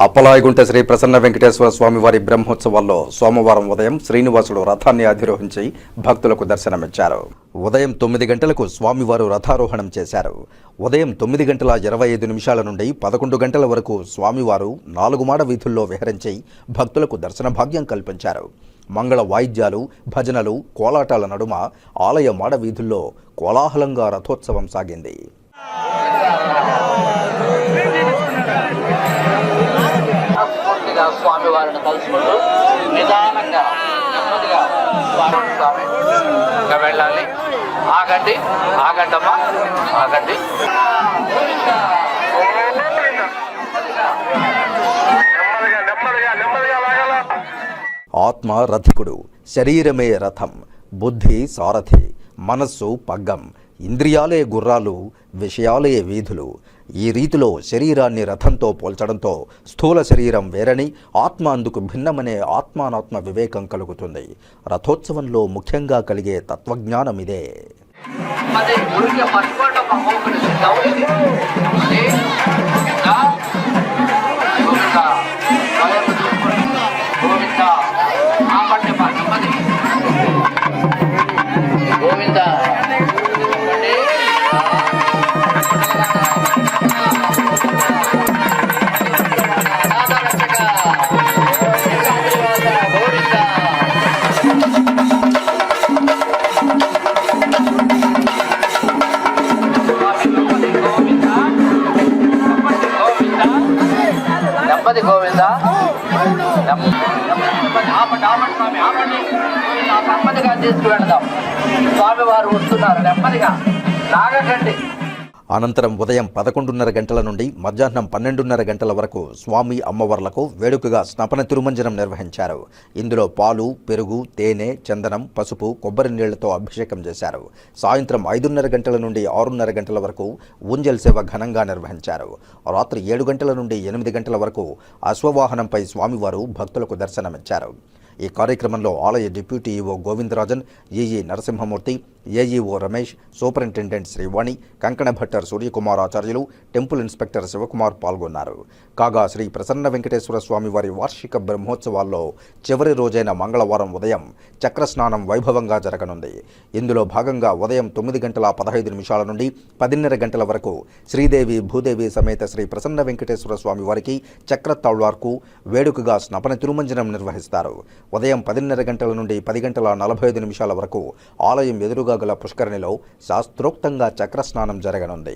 అప్పలాయగుంట శ్రీ ప్రసన్న వెంకటేశ్వర స్వామి వారి బ్రహ్మోత్సవాల్లో సోమవారం ఉదయం శ్రీనివాసుడు రథాన్ని అధిరోహించి భక్తులకు దర్శనమిచ్చారు. ఉదయం 9 గంటలకు స్వామివారు రథారోహణం చేశారు. ఉదయం 9:25 నుండి 11 గంటల వరకు స్వామివారు 4 మాడ వీధుల్లో విహరించి భక్తులకు దర్శన భాగ్యం కల్పించారు. మంగళ వాయిద్యాలు, భజనలు, కోలాటాల నడుమ ఆలయ మాడ వీధుల్లో కోలాహలంగా రథోత్సవం సాగింది. స్వామివారిని కలుసుకుంటూ నిదానంగా నెమ్మదిగా స్వామి వెళ్ళాలి. ఆగండి, ఆగండమ్మా, ఆగండి. ఆత్మ రథికుడు, శరీరమే రథం, బుద్ధి సారథి, మనస్సు పగ్గం, ఇంద్రియాలే గుర్రాలు, విషయాలే వీధులు. ఈ రీతిలో శరీరాన్ని రథంతో పోల్చడంతో స్థూల శరీరం వేరని, ఆత్మ అందుకు భిన్నమనే ఆత్మానాత్మ వివేకం కలుగుతుంది. రథోత్సవంలో ముఖ్యంగా కలిగే తత్వజ్ఞానం ఇదే. గోవింద నెమ్మదిగా తీసుకువెళదాం. స్వామివారు వస్తున్నారు, నెమ్మదిగా లాగకండి. అనంతరం ఉదయం 11:30 గంటల నుండి మధ్యాహ్నం 12:30 గంటల వరకు స్వామి అమ్మవార్లకు వేడుకగా స్నపన తిరుమంజనం నిర్వహించారు. ఇందులో పాలు, పెరుగు, తేనె, చందనం, పసుపు, కొబ్బరి నీళ్లతో అభిషేకం చేశారు. సాయంత్రం 5:30 గంటల నుండి 6:30 గంటల వరకు ఊంజల్ సేవ ఘనంగా నిర్వహించారు. రాత్రి 7 గంటల నుండి 8 గంటల వరకు అశ్వవాహనంపై స్వామివారు భక్తులకు దర్శనమిచ్చారు. ఈ కార్యక్రమంలో ఆలయ deputy EO Govindarajan, EE Narasimhamurthy, AEO Ramesh, superintendent Srivani, కంకణ భట్టర్ సూర్యకుమార్ ఆచార్యులు, టెంపుల్ ఇన్స్పెక్టర్ శివకుమార్ పాల్గొన్నారు. కాగా శ్రీ ప్రసన్న వెంకటేశ్వర స్వామి వారి వార్షిక బ్రహ్మోత్సవాల్లో చివరి రోజైన మంగళవారం ఉదయం చక్రస్నానం వైభవంగా జరగనుంది. ఇందులో భాగంగా ఉదయం 9:15 నుండి 10:30 గంటల వరకు శ్రీదేవి భూదేవి సమేత శ్రీ ప్రసన్న వెంకటేశ్వర స్వామి వారికి చక్రతాళ్వార్కు వేడుకగా స్నపన తిరుమంజనం నిర్వహిస్తారు. ఉదయం 10:30 గంటల నుండి 10:45 వరకు ఆలయం ఎదురుగా గల పుష్కరిణిలో శాస్త్రోక్తంగా చక్రస్నానం జరగనుంది.